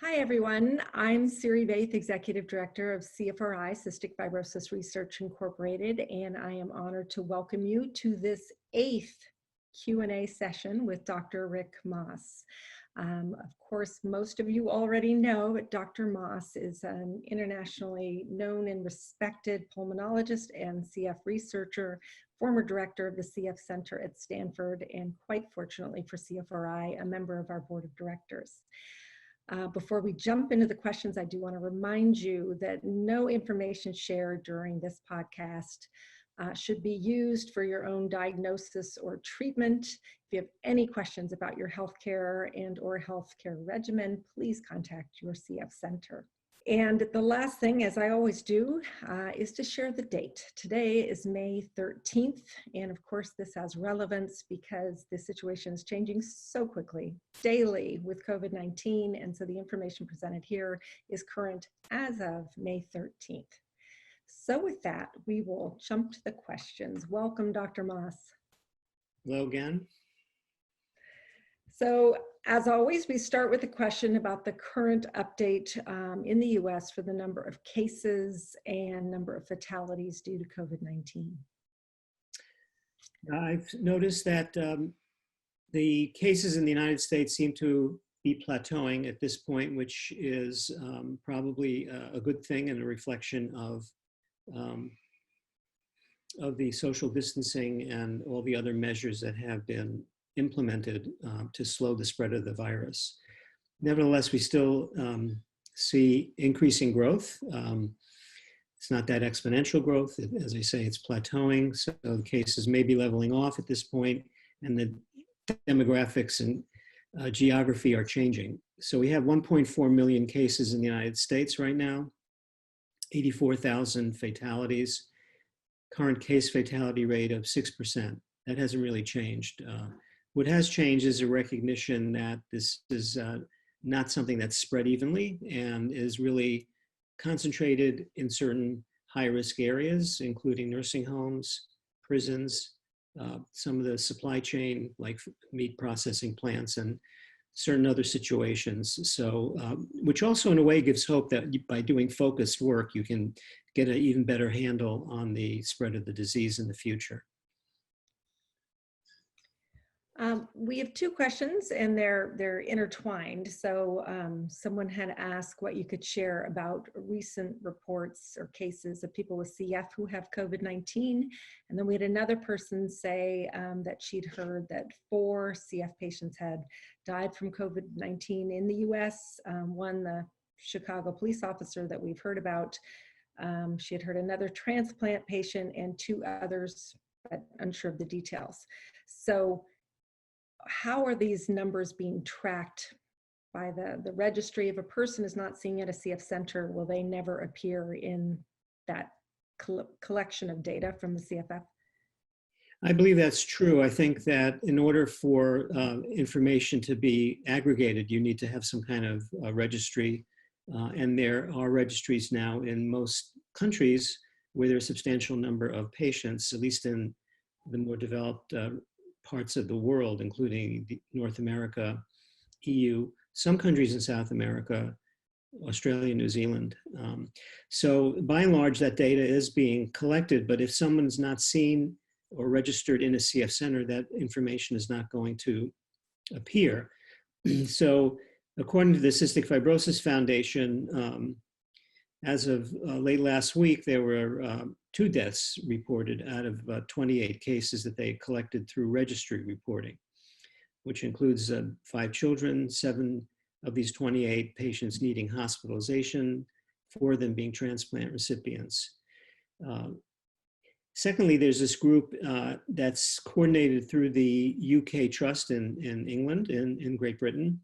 Hi, everyone. I'm Siri Vaith, Executive Director of CFRI, Cystic Fibrosis Research Incorporated, and I am honored to welcome you to this 8th Q&A session with Dr. Rick Moss. Of course, most of you already know Dr. Moss is an internationally known and respected pulmonologist and CF researcher, former director of the CF Center at Stanford, and quite fortunately for CFRI, a member of our board of directors. Before we jump into the questions, I do want to remind you that no information shared during this podcast should be used for your own diagnosis or treatment. If you have any questions about your healthcare and/or healthcare regimen, please contact your CF center. And the last thing, as I always do, is to share the date. Today is May 13th, and of course this has relevance because the situation is changing so quickly, daily with COVID-19, and so the information presented here is current as of May 13th. So with that, we will jump to the questions. Welcome, Dr. Moss. Hello again. So as always, we start with a question about the current update in the US for the number of cases and number of fatalities due to COVID-19. I've noticed that the cases in the United States seem to be plateauing at this point, which is probably a good thing and a reflection of the social distancing and all the other measures that have been implemented to slow the spread of the virus. Nevertheless, we still see increasing growth. It's not that exponential growth. As I say, it's plateauing. So the cases may be leveling off at this point, and the demographics and geography are changing. So we have 1.4 million cases in the United States right now, 84,000 fatalities, current case fatality rate of 6%. That hasn't really changed. What has changed is a recognition that this is not something that's spread evenly and is really concentrated in certain high-risk areas, including nursing homes, prisons, some of the supply chain, like meat processing plants, and certain other situations. So, which also in a way gives hope that by doing focused work, you can get an even better handle on the spread of the disease in the future. We have two questions and they're intertwined. So someone had asked what you could share about recent reports or cases of people with CF who have COVID-19. And then we had another person say that she'd heard that 4 CF patients had died from COVID-19 in the US. One, the Chicago police officer that we've heard about, she had heard another transplant patient and 2 others, but unsure of the details. So how are these numbers being tracked by the registry? If a person is not seen at a CF center, will they never appear in that collection of data from the CFF? I believe that's true. I think that in order for information to be aggregated, you need to have some kind of registry. And there are registries now in most countries where there's a substantial number of patients, at least in the more developed parts of the world, including North America, EU, some countries in South America, Australia, New Zealand. So by and large, that data is being collected, but if someone's not seen or registered in a CF center, that information is not going to appear. So according to the Cystic Fibrosis Foundation, as of late last week, there were 2 deaths reported out of 28 cases that they collected through registry reporting, which includes 5 children, 7 of these 28 patients needing hospitalization, 4 of them being transplant recipients. Secondly, there's this group that's coordinated through the UK Trust in England, in Great Britain,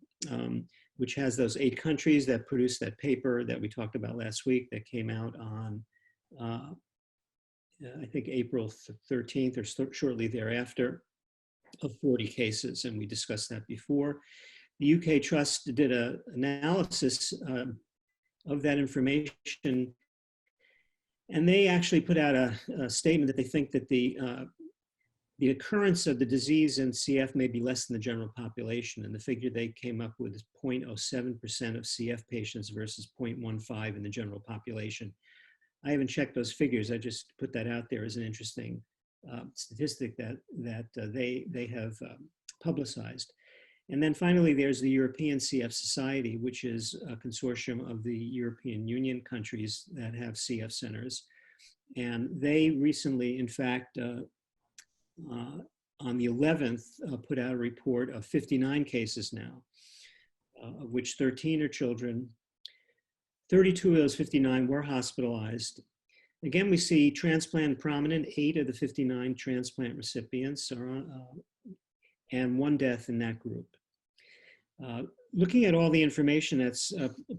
which has those 8 countries that produced that paper that we talked about last week that came out on, I think, April 13th or shortly thereafter, of 40 cases, and we discussed that before. The UK Trust did an analysis of that information, and they actually put out a statement that they think that the the occurrence of the disease in CF may be less than the general population. And the figure they came up with is 0.07% of CF patients versus 0.15 in the general population. I haven't checked those figures. I just put that out there as an interesting statistic that they have publicized. And then finally, there's the European CF Society, which is a consortium of the European Union countries that have CF centers. And they recently, in fact, on the 11th, put out a report of 59 cases now, of which 13 are children. 32 of those 59 were hospitalized. Again, we see transplant prominent. 8 of the 59 transplant recipients are on, and 1 death in that group. Looking at all the information that's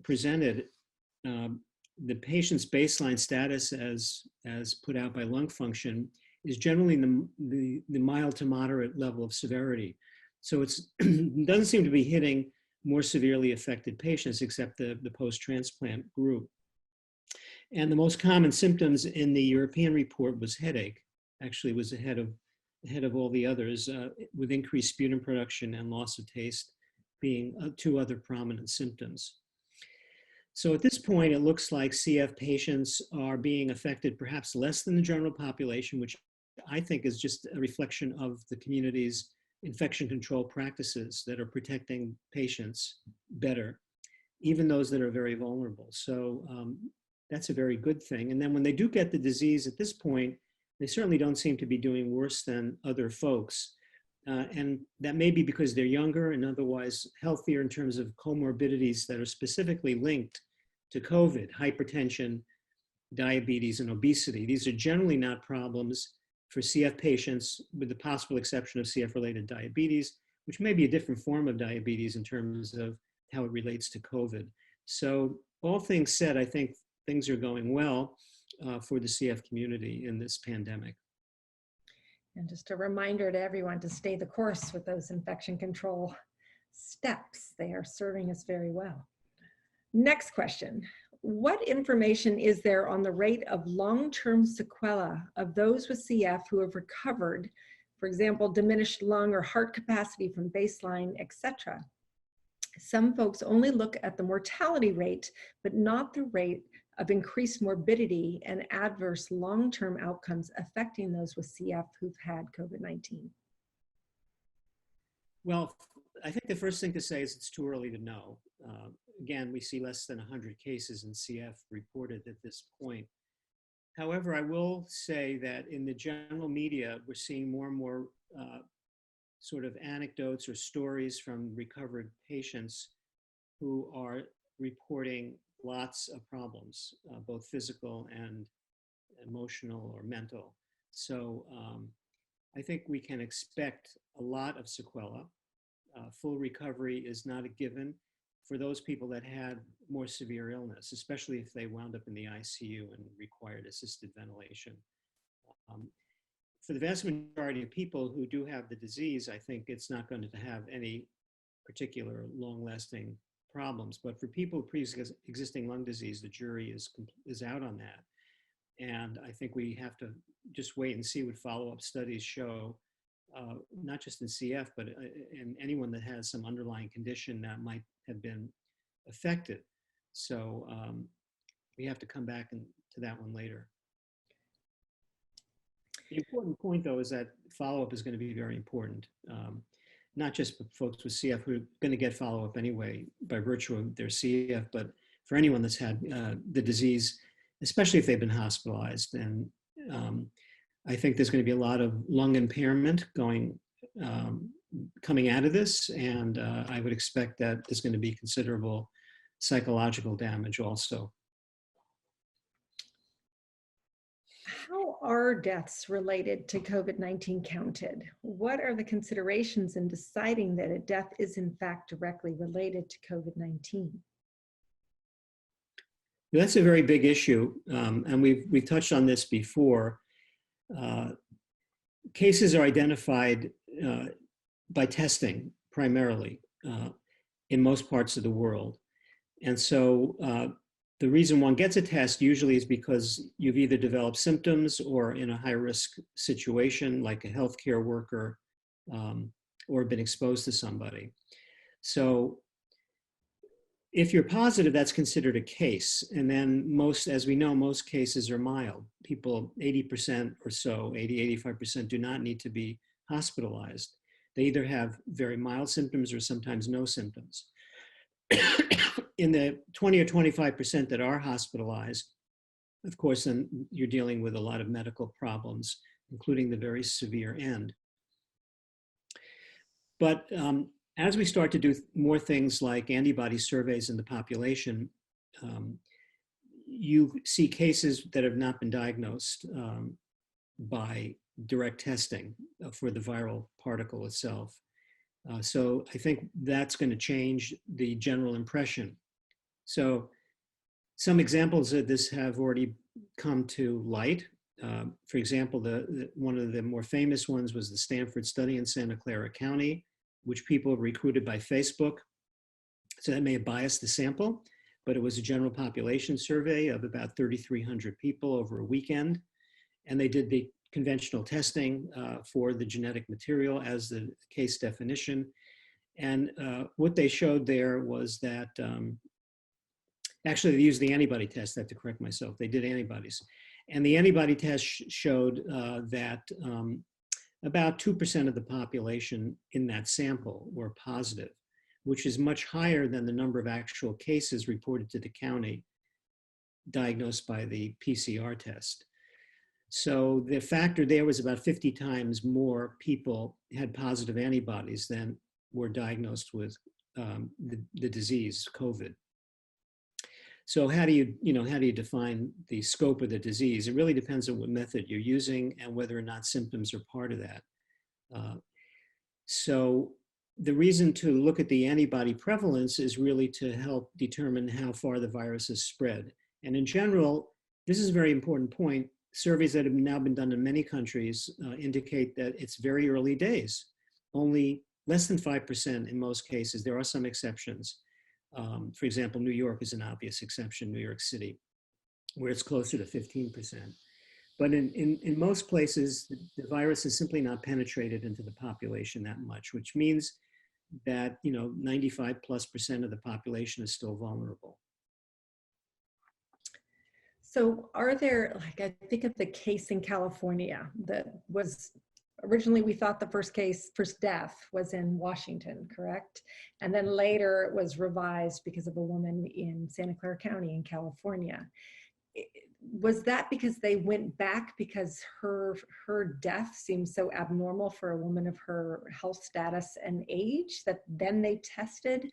presented, the patient's baseline status as put out by lung function is generally the mild to moderate level of severity. So it doesn't seem to be hitting more severely affected patients except the post-transplant group. And the most common symptoms in the European report was headache. Actually was ahead of all the others, with increased sputum production and loss of taste being 2 other prominent symptoms. So at this point, it looks like CF patients are being affected perhaps less than the general population, which I think is just a reflection of the community's infection control practices that are protecting patients better, even those that are very vulnerable. So that's a very good thing. And then when they do get the disease at this point, they certainly don't seem to be doing worse than other folks. And that may be because they're younger and otherwise healthier in terms of comorbidities that are specifically linked to COVID, hypertension, diabetes, and obesity. These are generally not problems for CF patients, with the possible exception of CF-related diabetes, which may be a different form of diabetes in terms of how it relates to COVID. So all things said, I think things are going well for the CF community in this pandemic. And just a reminder to everyone to stay the course with those infection control steps. They are serving us very well. Next question. What information is there on the rate of long-term sequela of those with CF who have recovered, for example, diminished lung or heart capacity from baseline, etc.? Some folks only look at the mortality rate, but not the rate of increased morbidity and adverse long-term outcomes affecting those with CF who've had COVID-19. Well, I think the first thing to say is it's too early to know. Again, we see less than 100 cases in CF reported at this point. However, I will say that in the general media, we're seeing more and more sort of anecdotes or stories from recovered patients who are reporting lots of problems, both physical and emotional or mental. So I think we can expect a lot of sequela. Full recovery is not a given for those people that had more severe illness, especially if they wound up in the ICU and required assisted ventilation. For the vast majority of people who do have the disease, I think it's not going to have any particular long-lasting problems. But for people with pre-existing lung disease, the jury is out on that. And I think we have to just wait and see what follow-up studies show, not just in CF, but in anyone that has some underlying condition that might have been affected. So we have to come back to that one later. The important point, though, is that follow-up is going to be very important, not just for folks with CF who are going to get follow-up anyway by virtue of their CF, but for anyone that's had the disease, especially if they've been hospitalized. And I think there's going to be a lot of lung impairment coming out of this, and I would expect that there's going to be considerable psychological damage also. How are deaths related to COVID-19 counted? What are the considerations in deciding that a death is in fact directly related to COVID-19? That's a very big issue, and we've touched on this before. Cases are identified by testing primarily in most parts of the world. And so The reason one gets a test usually is because you've either developed symptoms or in a high-risk situation like a healthcare worker or been exposed to somebody. So if you're positive, that's considered a case. And then most, as we know, most cases are mild. People, 80% or so, 85% do not need to be hospitalized. They either have very mild symptoms or sometimes no symptoms. In the 20 or 25% that are hospitalized, of course, then you're dealing with a lot of medical problems, including the very severe end. But as we start to do more things like antibody surveys in the population, you see cases that have not been diagnosed by direct testing for the viral particle itself. So I think that's going to change the general impression. So some examples of this have already come to light. For example, one of the more famous ones was the Stanford study in Santa Clara County, which people recruited by Facebook. So that may have biased the sample, but it was a general population survey of about 3,300 people over a weekend. And they did the conventional testing for the genetic material as the case definition. And what they showed there was that, actually they used the antibody test, I have to correct myself, they did antibodies. And the antibody test showed that about 2% of the population in that sample were positive, which is much higher than the number of actual cases reported to the county diagnosed by the PCR test. So the factor there was about 50 times more people had positive antibodies than were diagnosed with the disease, COVID. So how do you define the scope of the disease? It really depends on what method you're using and whether or not symptoms are part of that. So the reason to look at the antibody prevalence is really to help determine how far the virus has spread. And in general, this is a very important point. Surveys that have now been done in many countries indicate that it's very early days. Only less than 5% in most cases. There are some exceptions. For example, New York is an obvious exception, New York City, where it's closer to 15%. But in most places, the virus has simply not penetrated into the population that much, which means that 95+% of the population is still vulnerable. So are there, like, I think of the case in California that was, originally we thought the first death was in Washington, correct? And then later it was revised because of a woman in Santa Clara County in California. Was that because they went back because her death seemed so abnormal for a woman of her health status and age that then they tested?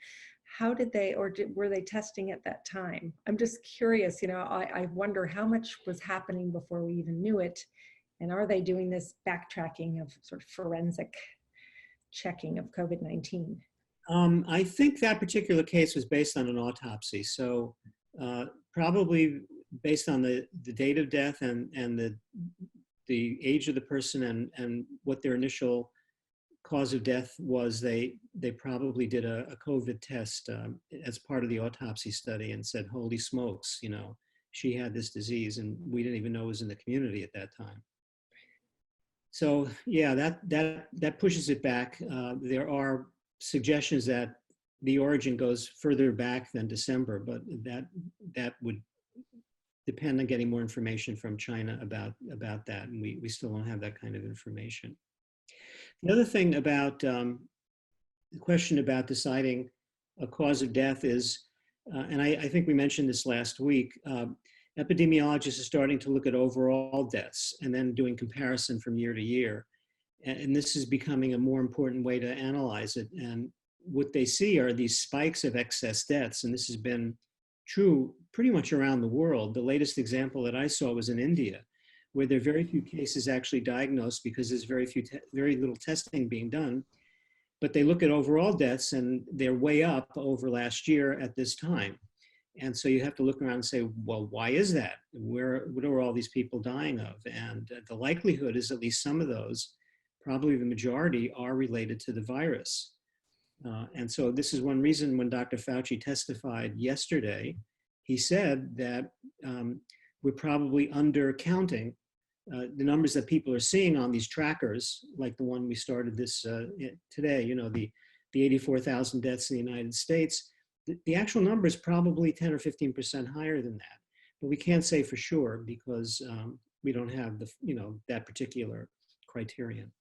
How did they, or were they testing at that time? I'm just curious, I wonder how much was happening before we even knew it. And are they doing this backtracking of sort of forensic checking of COVID-19? I think that particular case was based on an autopsy. So probably based on the date of death and the age of the person and what their initial cause of death was, they probably did a COVID test as part of the autopsy study and said, holy smokes, she had this disease and we didn't even know it was in the community at that time. So yeah, that pushes it back. There are suggestions that the origin goes further back than December, but that would depend on getting more information from China about that, and we still don't have that kind of information. The other thing about the question about deciding a cause of death is, and I think we mentioned this last week, epidemiologists are starting to look at overall deaths and then doing comparison from year to year. And this is becoming a more important way to analyze it. And what they see are these spikes of excess deaths. And this has been true pretty much around the world. The latest example that I saw was in India, where there are very few cases actually diagnosed because there's very little testing being done. But they look at overall deaths and they're way up over last year at this time. And so you have to look around and say, well, why is that? What are all these people dying of? And the likelihood is at least some of those, probably the majority, are related to the virus. And so this is one reason when Dr. Fauci testified yesterday, he said that we're probably undercounting the numbers that people are seeing on these trackers, like the one we started this today, the 84,000 deaths in the United States. The actual number is probably 10 or 15% higher than that, but we can't say for sure because we don't have that particular criterion.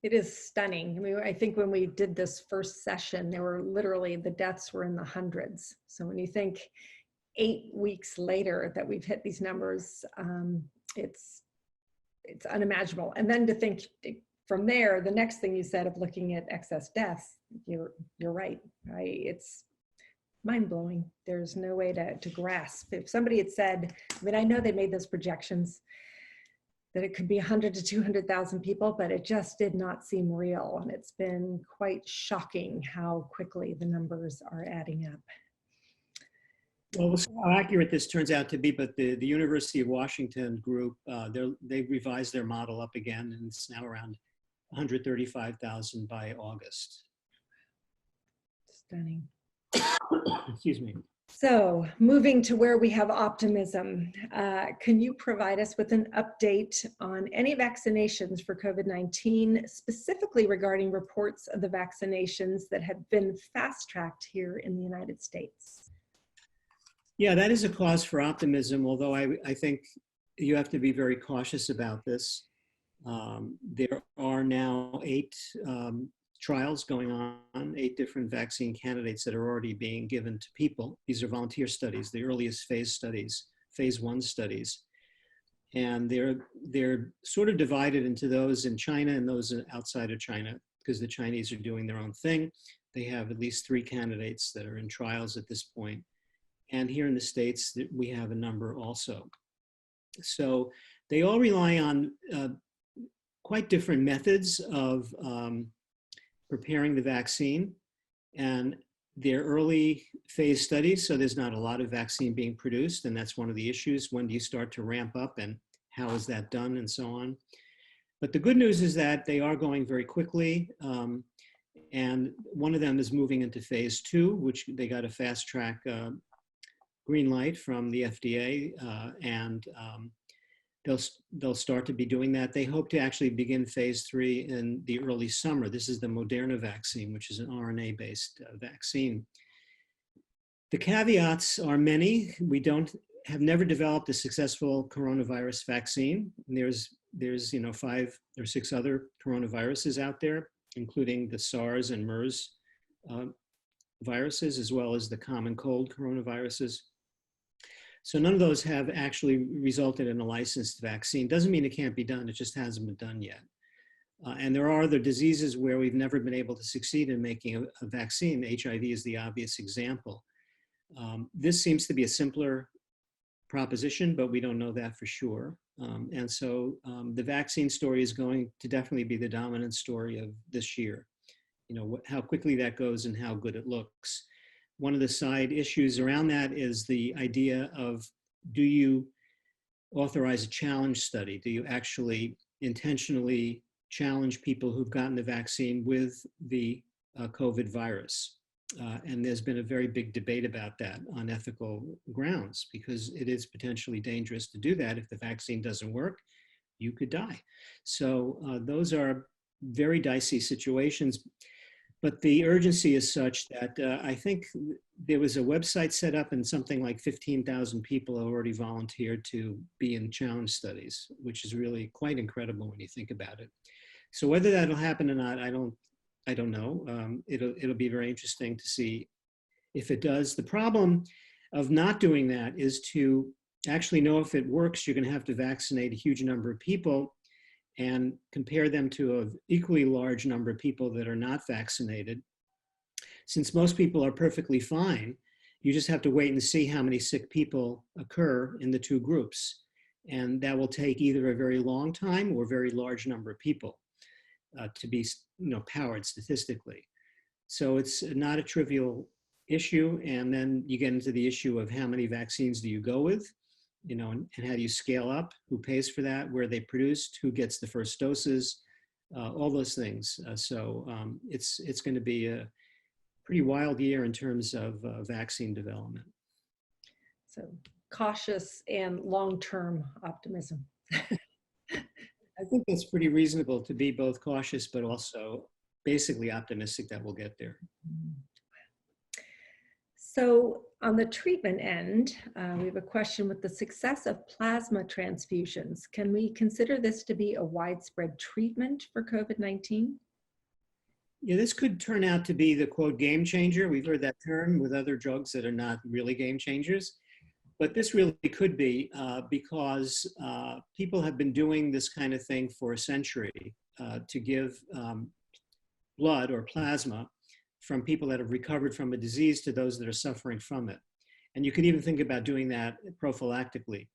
It is stunning. I mean, I think when we did this first session, there were literally, the deaths were in the hundreds. So when you think 8 weeks later that we've hit these numbers, it's unimaginable. And then to think from there, the next thing you said of looking at excess deaths, you're right. It's mind-blowing. There's no way to grasp. If somebody had said, I mean, I know they made those projections that it could be 100 to 200,000 people, but it just did not seem real. And it's been quite shocking how quickly the numbers are adding up. Well, we'll see how accurate this turns out to be, but the University of Washington group, they've revised their model up again, and it's now around 135,000 by August. Stunning. Excuse me. So moving to where we have optimism, can you provide us with an update on any vaccinations for COVID-19, specifically regarding reports of the vaccinations that have been fast-tracked here in the United States? Yeah, that is a cause for optimism, although I think you have to be very cautious about this. There are now 8 trials going on, 8 different vaccine candidates that are already being given to people. These are volunteer studies, the earliest phase studies, phase 1 studies. And they're sort of divided into those in China and those outside of China, because the Chinese are doing their own thing. They have at least 3 candidates that are in trials at this point. And here in the States, we have a number also. So they all rely on quite different methods of preparing the vaccine, and they're early phase studies, so there's not a lot of vaccine being produced, and that's one of the issues. When do you start to ramp up, and how is that done, and so on. But the good news is that they are going very quickly, and one of them is moving into phase 2, which they got a fast track green light from the FDA, and they'll start to be doing that. They hope to actually begin phase 3 in the early summer. This is the Moderna vaccine, which is an RNA-based vaccine. The caveats are many. We have never developed a successful coronavirus vaccine. There's 5 or 6 other coronaviruses out there, including the SARS and MERS viruses, as well as the common cold coronaviruses. So none of those have actually resulted in a licensed vaccine. Doesn't mean it can't be done, it just hasn't been done yet. And there are other diseases where we've never been able to succeed in making a vaccine. HIV is the obvious example. This seems to be a simpler proposition, but we don't know that for sure. And so the vaccine story is going to definitely be the dominant story of this year. How quickly that goes and how good it looks. One of the side issues around that is the idea of, do you authorize a challenge study? Do you actually intentionally challenge people who've gotten the vaccine with the COVID virus? And there's been a very big debate about that on ethical grounds, because it is potentially dangerous to do that. If the vaccine doesn't work, you could die. So those are very dicey situations. But the urgency is such that I think there was a website set up and something like 15,000 people already volunteered to be in challenge studies, which is really quite incredible when you think about it. So whether that'll happen or not, I don't know. It'll be very interesting to see if it does. The problem of not doing that is to actually know if it works, you're going to have to vaccinate a huge number of people and compare them to an equally large number of people that are not vaccinated. Since most people are perfectly fine, you just have to wait and see how many sick people occur in the 2 groups. And that will take either a very long time or a very large number of people to be powered statistically. So it's not a trivial issue. And then you get into the issue of how many vaccines do you go with? And how do you scale up? Who pays for that? Where are they produced? Who gets the first doses? All those things. So it's going to be a pretty wild year in terms of vaccine development. So cautious and long-term optimism. I think that's pretty reasonable to be both cautious, but also basically optimistic that we'll get there. So on the treatment end, we have a question: with the success of plasma transfusions, can we consider this to be a widespread treatment for COVID-19? Yeah, this could turn out to be the quote game changer. We've heard that term with other drugs that are not really game changers, but this really could be because people have been doing this kind of thing for a century to give blood or plasma from people that have recovered from a disease to those that are suffering from it. And you could even think about doing that prophylactically.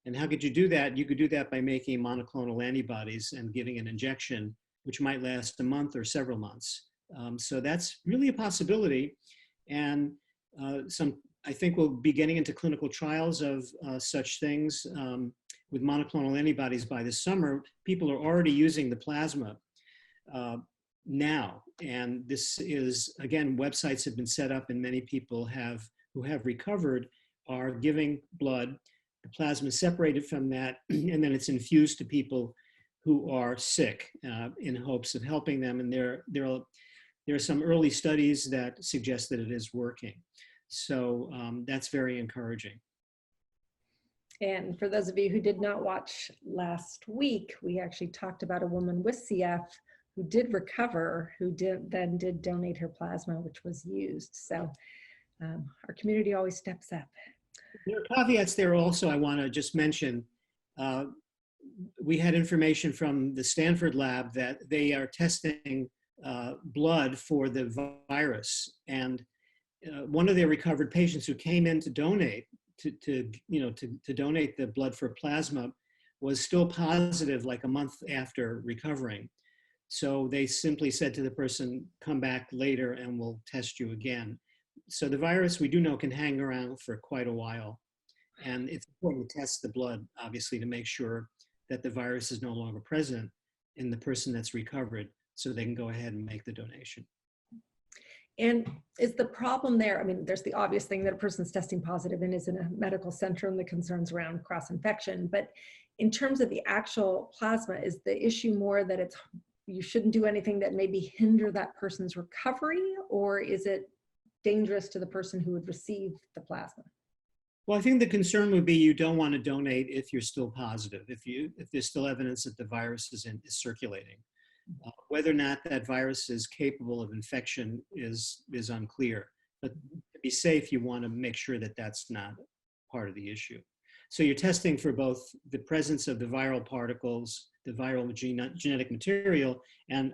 And how could you do that? You could do that by making monoclonal antibodies and giving an injection, which might last a month or several months. So that's really a possibility. And I think we'll be getting into clinical trials of such things with monoclonal antibodies by this summer. People are already using the plasma now. And this is, again, websites have been set up and many people who have recovered are giving blood. The plasma is separated from that, and then it's infused to people who are sick in hopes of helping them. And there are some early studies that suggest that it is working. So that's very encouraging. And for those of you who did not watch last week, we actually talked about a woman with CF who did recover, who then did donate her plasma, which was used. So our community always steps up. There are caveats there also I want to just mention. We had information from the Stanford lab that they are testing blood for the virus. And one of their recovered patients who came in to donate, to donate the blood for plasma was still positive like a month after recovering. So they simply said to the person, come back later and we'll test you again. So the virus, we do know, can hang around for quite a while. And it's important to test the blood, obviously, to make sure that the virus is no longer present in the person that's recovered, so they can go ahead and make the donation. And is the problem there, I mean, there's the obvious thing that a person's testing positive and is in a medical center and the concerns around cross-infection, but in terms of the actual plasma, is the issue more that you shouldn't do anything that maybe hinder that person's recovery, or is it dangerous to the person who would receive the plasma? Well, I think the concern would be you don't want to donate if you're still positive, if there's still evidence that the virus is circulating. Whether or not that virus is capable of infection is unclear. But to be safe, you want to make sure that that's not part of the issue. So you're testing for both the presence of the viral particles, the viral genetic material, and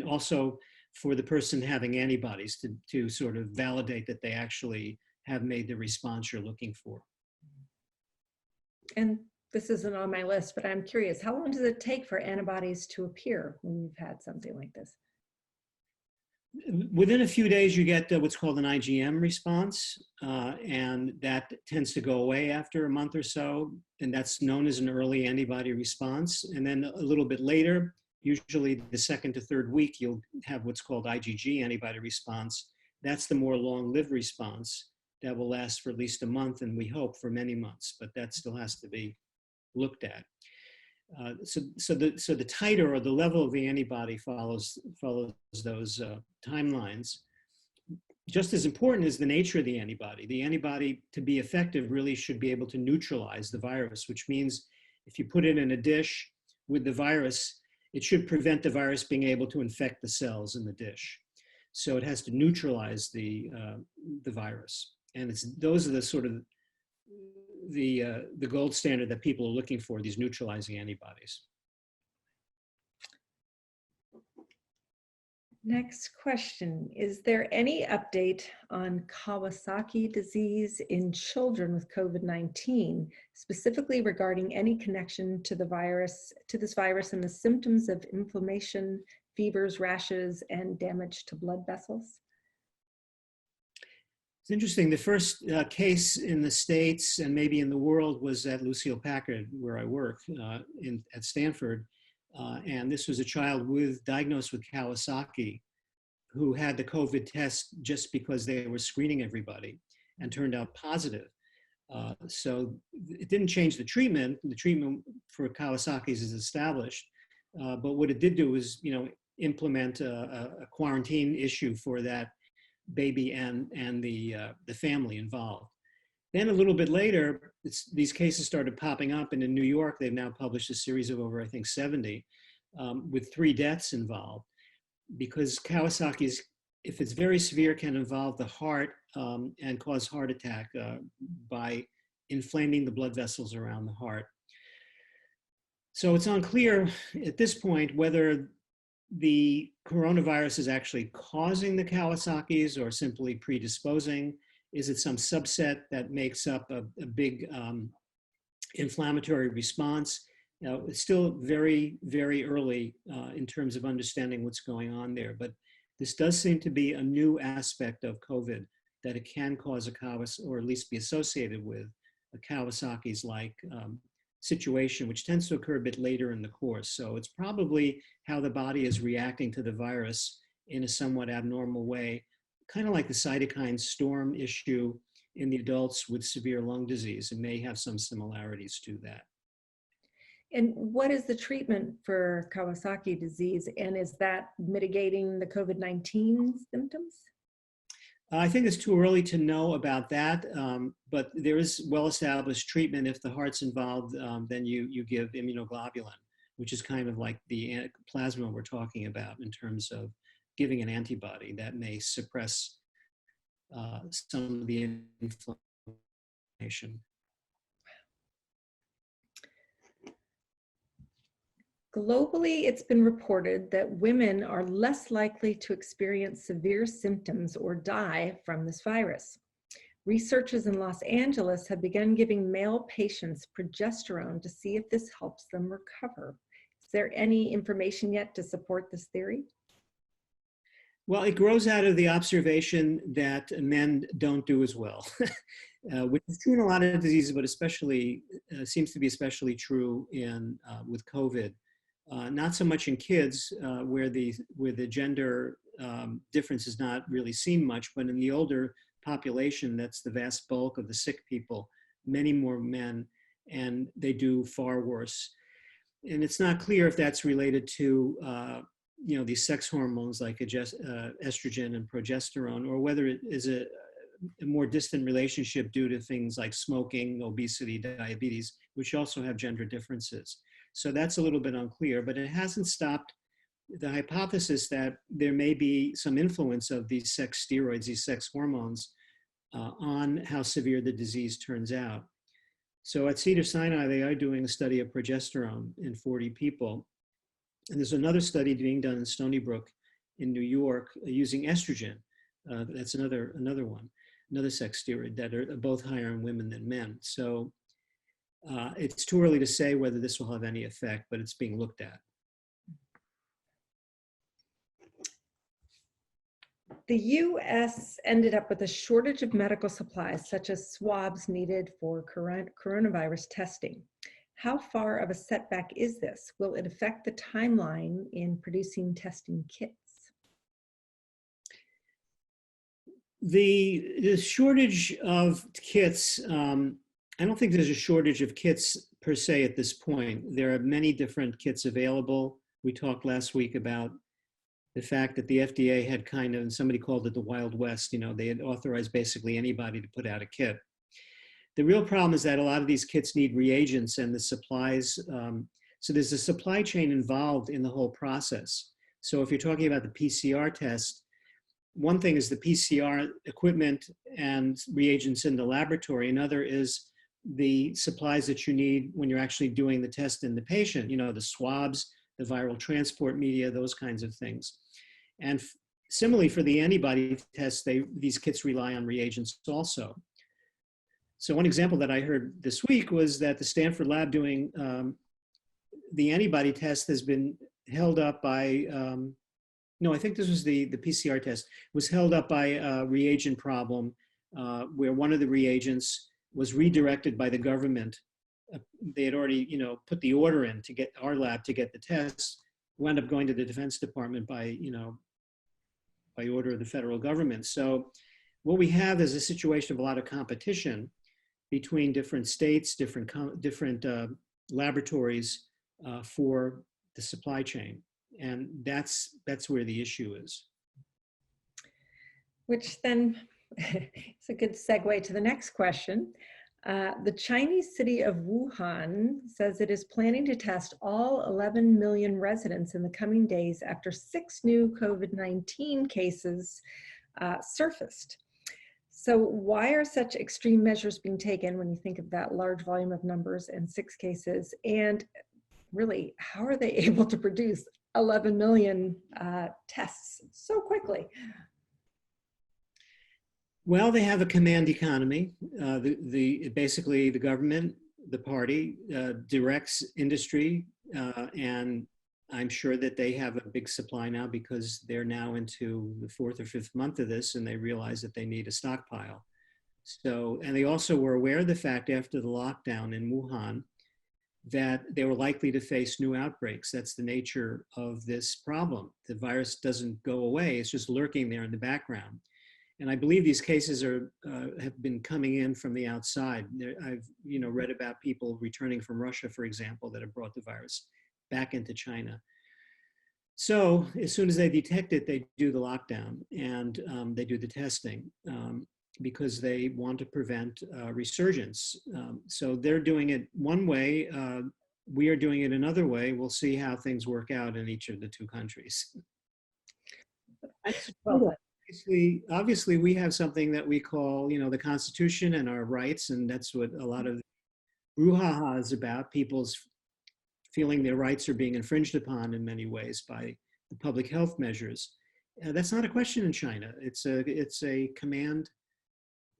also for the person having antibodies to sort of validate that they actually have made the response you're looking for. And this isn't on my list, but I'm curious, how long does it take for antibodies to appear when you've had something like this? Within a few days, you get what's called an IgM response, and that tends to go away after a month or so, and that's known as an early antibody response. And then a little bit later, usually the second to third week, you'll have what's called IgG antibody response. That's the more long-lived response that will last for at least a month, and we hope for many months, but that still has to be looked at. So the titer or the level of the antibody follows those timelines. Just as important is the nature of the antibody. The antibody, to be effective, really should be able to neutralize the virus, which means if you put it in a dish with the virus, it should prevent the virus being able to infect the cells in the dish. So it has to neutralize the virus. And those are the sort of the gold standard that people are looking for, these neutralizing antibodies. Next question, is there any update on Kawasaki disease in children with COVID-19, specifically regarding any connection to this virus and the symptoms of inflammation, fevers, rashes, and damage to blood vessels? It's interesting. The first case in the States and maybe in the world was at Lucille Packard, where I work at Stanford. And this was a child diagnosed with Kawasaki who had the COVID test just because they were screening everybody and turned out positive. So it didn't change the treatment. The treatment for Kawasaki's is established. But what it did do was, implement a quarantine issue for that baby and the family involved. Then a little bit later, these cases started popping up, and in New York, they've now published a series of over, I think, 70, with 3 deaths involved, because Kawasaki's, if it's very severe, can involve the heart and cause heart attack by inflaming the blood vessels around the heart. So it's unclear at this point whether the coronavirus is actually causing the Kawasaki's or simply predisposing. Is it some subset that makes up a big inflammatory response? Now, it's still very, very early in terms of understanding what's going on there, but this does seem to be a new aspect of COVID, that it can cause a Kawasaki, or at least be associated with a Kawasaki's-like situation, which tends to occur a bit later in the course. So it's probably how the body is reacting to the virus in a somewhat abnormal way, kind of like the cytokine storm issue in the adults with severe lung disease. It may have some similarities to that. And what is the treatment for Kawasaki disease? And is that mitigating the COVID-19 symptoms? I think it's too early to know about that, but there is well-established treatment. If the heart's involved, then you give immunoglobulin, which is kind of like the plasma we're talking about in terms of giving an antibody that may suppress some of the inflammation. Globally, it's been reported that women are less likely to experience severe symptoms or die from this virus. Researchers in Los Angeles have begun giving male patients progesterone to see if this helps them recover. Is there any information yet to support this theory? Well, it grows out of the observation that men don't do as well, which is true in a lot of diseases, but especially seems to be especially true in with COVID. Not so much in kids, where the gender difference is not really seen much, but in the older population, that's the vast bulk of the sick people, many more men, and they do far worse. And it's not clear if that's related to these sex hormones like estrogen and progesterone, or whether it is a more distant relationship due to things like smoking, obesity, diabetes, which also have gender differences. So that's a little bit unclear, but it hasn't stopped the hypothesis that there may be some influence of these sex steroids, these sex hormones, on how severe the disease turns out. So at Cedars-Sinai, they are doing a study of progesterone in 40 people. And there's another study being done in Stony Brook in New York using estrogen. That's another one, another sex steroid that are both higher in women than men. So it's too early to say whether this will have any effect, but it's being looked at. The U.S. ended up with a shortage of medical supplies, such as swabs needed for coronavirus testing. How far of a setback is this? Will it affect the timeline in producing testing kits? The shortage of kits, I don't think there's a shortage of kits per se at this point. There are many different kits available. We talked last week about the fact that the FDA had kind of, and somebody called it the Wild West, they had authorized basically anybody to put out a kit. The real problem is that a lot of these kits need reagents and the supplies. So there's a supply chain involved in the whole process. So if you're talking about the PCR test, one thing is the PCR equipment and reagents in the laboratory. Another is the supplies that you need when you're actually doing the test in the patient, the swabs, the viral transport media, those kinds of things. And similarly for the antibody tests, these kits rely on reagents also. So one example that I heard this week was that the Stanford lab doing the antibody test has been held up by, no, I think this was the PCR test, was held up by a reagent problem where one of the reagents was redirected by the government. They had already, put the order in to get our lab to get the tests, wound up going to the Defense Department by order of the federal government. So what we have is a situation of a lot of competition. between different states, different laboratories for the supply chain. And that's where the issue is. Which then is a good segue to the next question. The Chinese city of Wuhan says it is planning to test all 11 million residents in the coming days after 6 new COVID-19 cases surfaced. So why are such extreme measures being taken when you think of that large volume of numbers and 6 cases? And really, how are they able to produce 11 million tests so quickly? Well, they have a command economy. Basically, the government, the party, directs industry, and I'm sure that they have a big supply now because they're now into the 4th or 5th month of this, and they realize that they need a stockpile. So, and they also were aware of the fact after the lockdown in Wuhan that they were likely to face new outbreaks. That's the nature of this problem. The virus doesn't go away; it's just lurking there in the background. And I believe these cases have been coming in from the outside. I've read about people returning from Russia, for example, that have brought the virus back into China. So as soon as they detect it, they do the lockdown and they do the testing because they want to prevent resurgence. So they're doing it one way. We are doing it another way. We'll see how things work out in each of the 2 countries. Well, Obviously, we have something that we call, the Constitution and our rights, and that's what a lot of brouhaha is about. People's feeling their rights are being infringed upon in many ways by the public health measures. That's not a question in China. It's a command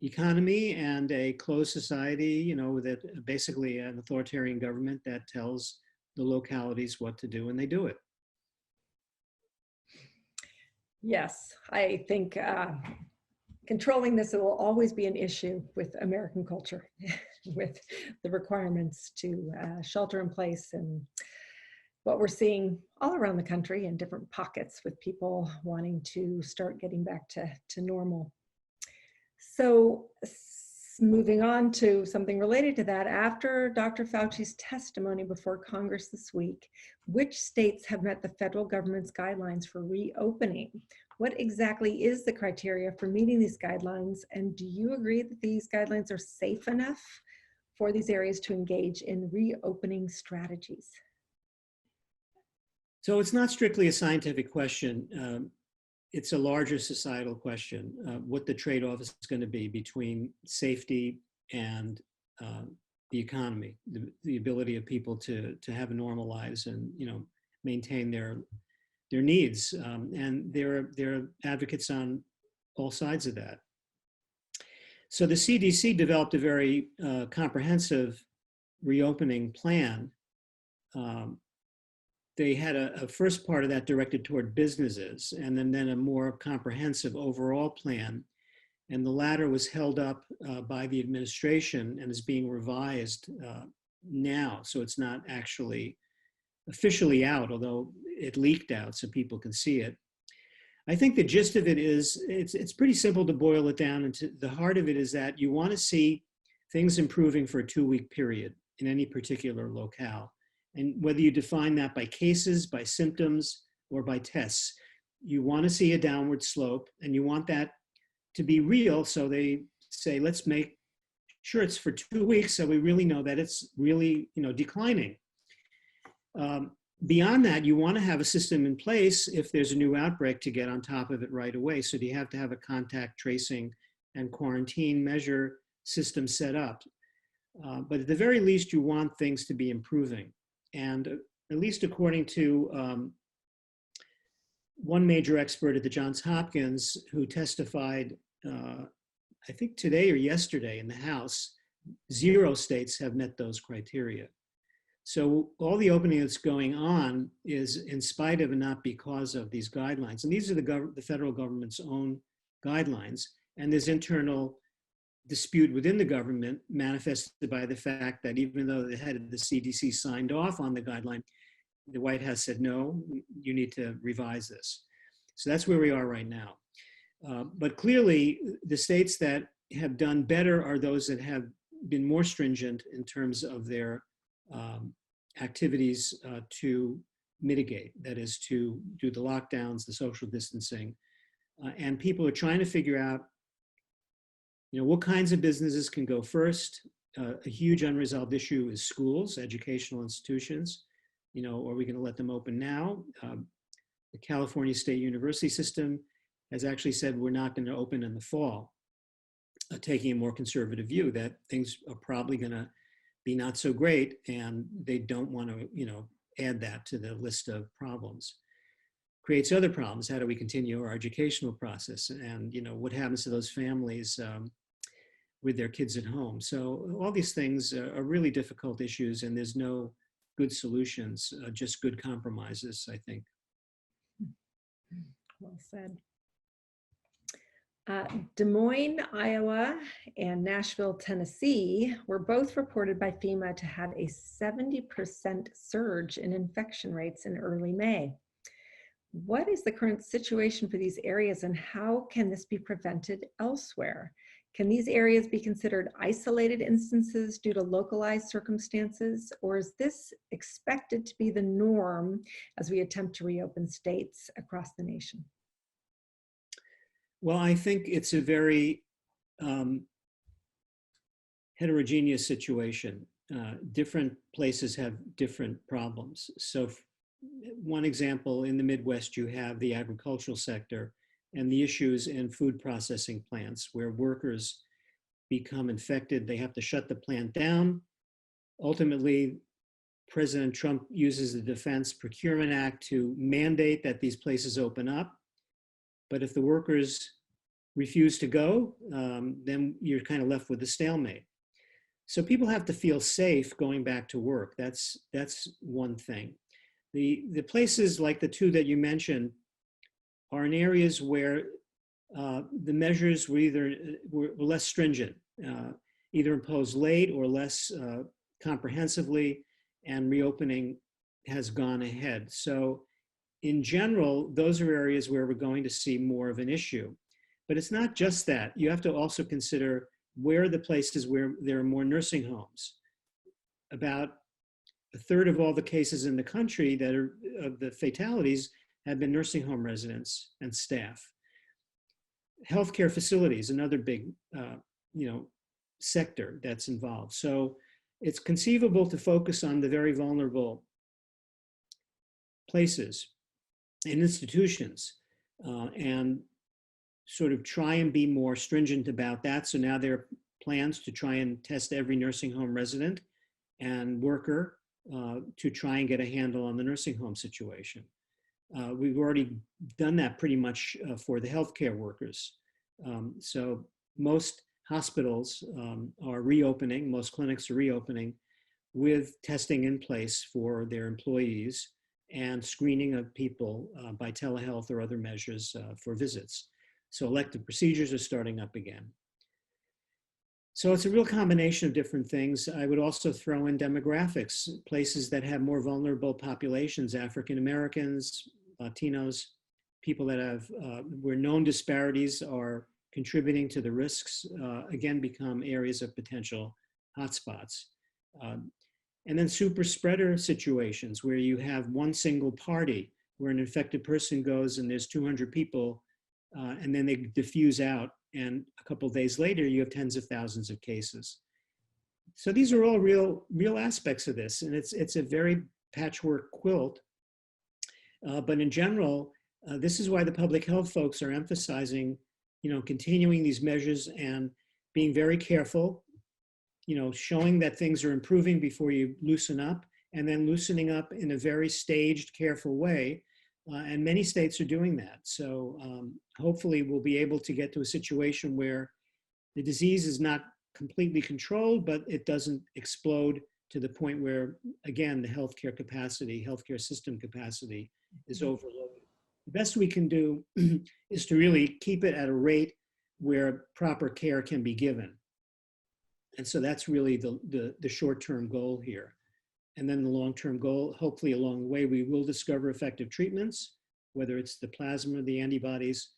economy and a closed society, that basically an authoritarian government that tells the localities what to do, and they do it. yes, I think controlling this will always be an issue with American culture, with the requirements to shelter in place and what we're seeing all around the country in different pockets with people wanting to start getting back to normal. So moving on to something related to that, after Dr. Fauci's testimony before Congress this week, which states have met the federal government's guidelines for reopening? What exactly is the criteria for meeting these guidelines? And do you agree that these guidelines are safe enough for these areas to engage in reopening strategies? So it's not strictly a scientific question. It's a larger societal question, what the trade-off is going to be between safety and the economy, the ability of people to have normal lives and maintain their needs. And there are advocates on all sides of that. So the CDC developed a very comprehensive reopening plan. They had a first part of that directed toward businesses, and then a more comprehensive overall plan. And the latter was held up by the administration and is being revised now. So it's not actually officially out, although it leaked out so people can see it. I think the gist of it is, it's pretty simple to boil it down into. The heart of it is that you want to see things improving for a 2-week period in any particular locale. And whether you define that by cases, by symptoms, or by tests, you want to see a downward slope, and you want that to be real. So they say, let's make sure it's for 2 weeks so we really know that it's really declining. Beyond that, you want to have a system in place if there's a new outbreak to get on top of it right away. So you have to have a contact tracing and quarantine measure system set up. But at the very least, you want things to be improving. And at least according to one major expert at the Johns Hopkins who testified, I think today or yesterday in the House, 0 states have met those criteria. So all the opening that's going on is in spite of and not because of these guidelines. And these are the federal government's own guidelines. And there's internal dispute within the government manifested by the fact that even though the head of the CDC signed off on the guideline, the White House said, no, you need to revise this. So that's where we are right now. But clearly, the states that have done better are those that have been more stringent in terms of their activities to mitigate, that is to do the lockdowns, the social distancing. And people are trying to figure out, what kinds of businesses can go first. A huge unresolved issue is schools, educational institutions. Are we going to let them open now? The California State University system has actually said we're not going to open in the fall, taking a more conservative view that things are probably going to be not so great, and they don't want to, add that to the list of problems. Creates other problems. How do we continue our educational process? And, what happens to those families with their kids at home? So all these things are really difficult issues, and there's no good solutions, just good compromises, I think. Well said. Des Moines, Iowa, and Nashville, Tennessee were both reported by FEMA to have a 70% surge in infection rates in early May. What is the current situation for these areas, and how can this be prevented elsewhere? Can these areas be considered isolated instances due to localized circumstances, or is this expected to be the norm as we attempt to reopen states across the nation? Well, I think it's a very heterogeneous situation. Different places have different problems. So one example, in the Midwest, you have the agricultural sector and the issues in food processing plants where workers become infected. They have to shut the plant down. Ultimately, President Trump uses the Defense Procurement Act to mandate that these places open up. But if the workers refuse to go, then you're kind of left with a stalemate. So people have to feel safe going back to work. That's one thing. The places like the two that you mentioned are in areas where the measures were less stringent, either imposed late or less comprehensively, and reopening has gone ahead. So in general, those are areas where we're going to see more of an issue. But it's not just that. You have to also consider where are the places where there are more nursing homes. About a third of all the cases in the country that are of the fatalities have been nursing home residents and staff. Healthcare facilities, another big sector that's involved. So it's conceivable to focus on the very vulnerable places and institutions and sort of try and be more stringent about that. So now there are plans to try and test every nursing home resident and worker to try and get a handle on the nursing home situation. We've already done that pretty much for the healthcare workers. So most hospitals are reopening, most clinics are reopening with testing in place for their employees and screening of people by telehealth or other measures for visits. So elective procedures are starting up again. So it's a real combination of different things. I would also throw in demographics, places that have more vulnerable populations, African Americans, Latinos, people that have, where known disparities are contributing to the risks, again, become areas of potential hotspots. And then super spreader situations where you have one single party where an infected person goes and there's 200 people and then they diffuse out, and a couple of days later you have tens of thousands of cases. So these are all real aspects of this, and it's a very patchwork quilt. But in general, this is why the public health folks are emphasizing, continuing these measures and being very careful, showing that things are improving before you loosen up, and then loosening up in a very staged, careful way. And many states are doing that. So hopefully we'll be able to get to a situation where the disease is not completely controlled, but it doesn't explode to the point where, again, the healthcare system capacity is overloaded. The best we can do is to really keep it at a rate where proper care can be given. And so that's really the short-term goal here. And then the long-term goal, hopefully along the way, we will discover effective treatments, whether it's the plasma, the antibodies,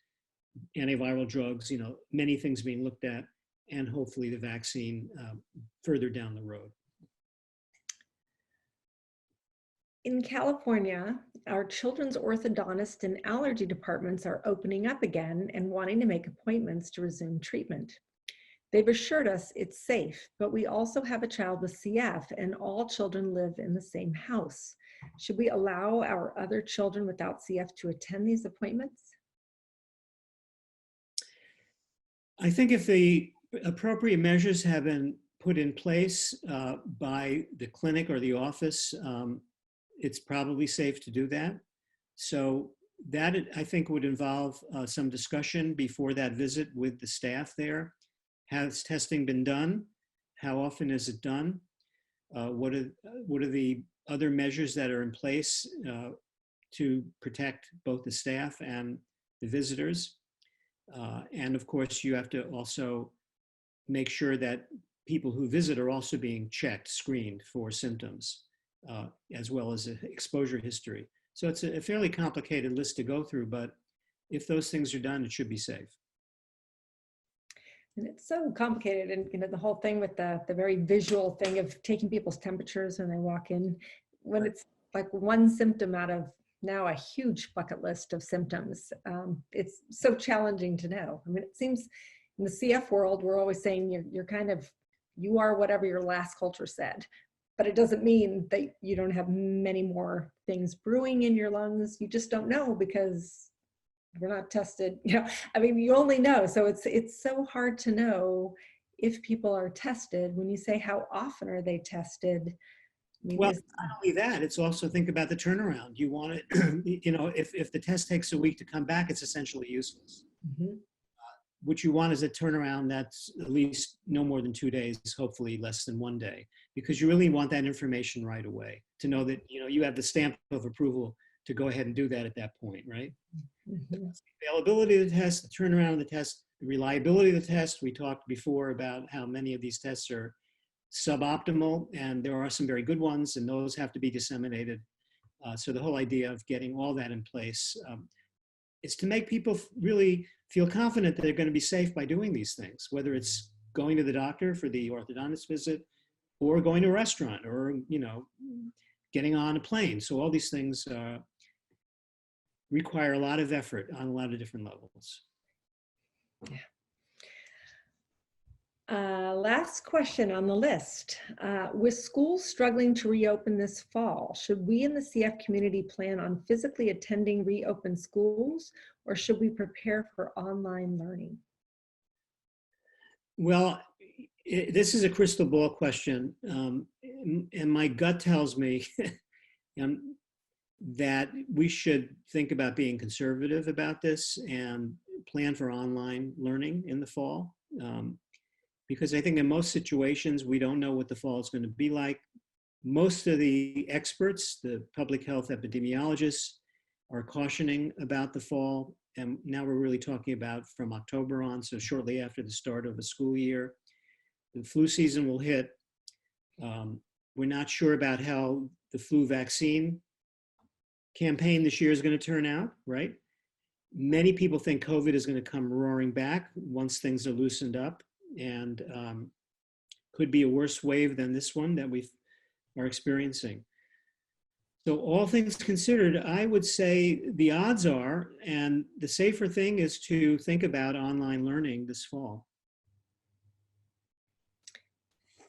antiviral drugs, many things being looked at. and hopefully the vaccine further down the road. In California, our children's orthodontist and allergy departments are opening up again and wanting to make appointments to resume treatment. They've assured us it's safe, but we also have a child with CF and all children live in the same house. Should we allow our other children without CF to attend these appointments? I think if the appropriate measures have been put in place by the clinic or the office, it's probably safe to do that. So that, I think, would involve some discussion before that visit with the staff there. Has testing been done? How often is it done? What are the other measures that are in place to protect both the staff and the visitors? And of course, you have to also make sure that people who visit are also being checked, screened for symptoms, as well as exposure history. So it's a fairly complicated list to go through, but if those things are done, it should be safe. And it's so complicated, and the whole thing with the very visual thing of taking people's temperatures when they walk in, when it's like one symptom out of now a huge bucket list of symptoms. It's so challenging to know. I mean, it seems in the CF world, we're always saying you are whatever your last culture said, but it doesn't mean that you don't have many more things brewing in your lungs. You just don't know because we're not tested. I mean, you only know. So it's so hard to know if people are tested. When you say how often are they tested? I mean, well, not only that, it's also think about the turnaround. You want it, if the test takes a week to come back, it's essentially useless. Mm-hmm. What you want is a turnaround that's at least no more than 2 days, hopefully less than 1 day, because you really want that information right away to know that you have the stamp of approval to go ahead and do that at that point, right? Mm-hmm. The availability of the test, the turnaround of the test, the reliability of the test. We talked before about how many of these tests are suboptimal, and there are some very good ones, and those have to be disseminated. So the whole idea of getting all that in place is to make people really feel confident that they're going to be safe by doing these things, whether it's going to the doctor for the orthodontist visit or going to a restaurant or, getting on a plane. So all these things require a lot of effort on a lot of different levels. Yeah. Last question on the list. With schools struggling to reopen this fall, should we in the CF community plan on physically attending reopened schools, or should we prepare for online learning? Well, this is a crystal ball question, and my gut tells me that we should think about being conservative about this and plan for online learning in the fall. Because I think in most situations, we don't know what the fall is going to be like. Most of the experts, the public health epidemiologists, are cautioning about the fall. And now we're really talking about from October on, so shortly after the start of the school year. The flu season will hit. We're not sure about how the flu vaccine campaign this year is going to turn out, right? Many people think COVID is going to come roaring back once things are loosened up, and could be a worse wave than this one that we are experiencing. So all things considered, I would say the odds are, and the safer thing is to think about online learning this fall.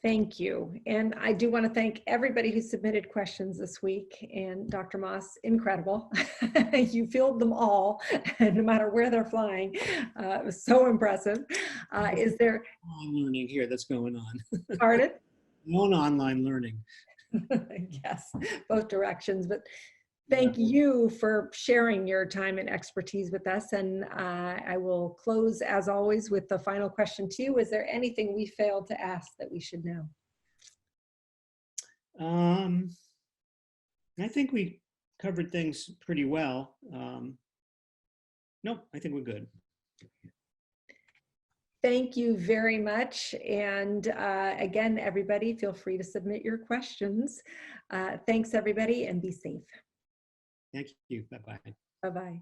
Thank you. And I do want to thank everybody who submitted questions this week. And Dr. Moss, incredible. You fielded them all, and no matter where they're flying. It was so impressive. Is there online learning here that's going on? Pardon? No online learning. Yes, both directions. But thank you for sharing your time and expertise with us. And I will close, as always, with the final question to you. Is there anything we failed to ask that we should know? I think we covered things pretty well. No, I think we're good. Thank you very much. And again, everybody, feel free to submit your questions. Thanks, everybody, and be safe. Thank you. Bye-bye. Bye-bye.